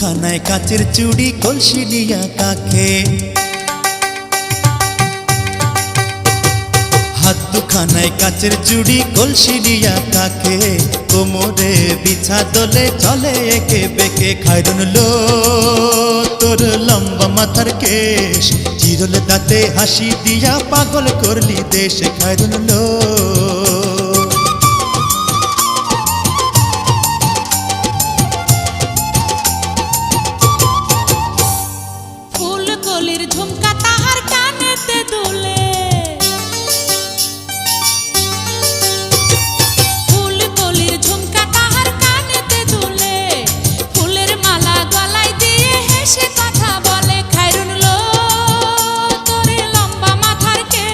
দুখানায় কাচের চুড়ি কলসি নিয়া কাকে, হাত দুখানায় কাচের চুড়ি কলসি নিয়া কাকে, কোমরে বিছা দোলে চলে একে বেকে। খায়রুন লো তোর লম্বা মাথার কেশ, চিরল দাঁতে হাসি দিয়া পাগল করলি দেশ। খায়রুন লো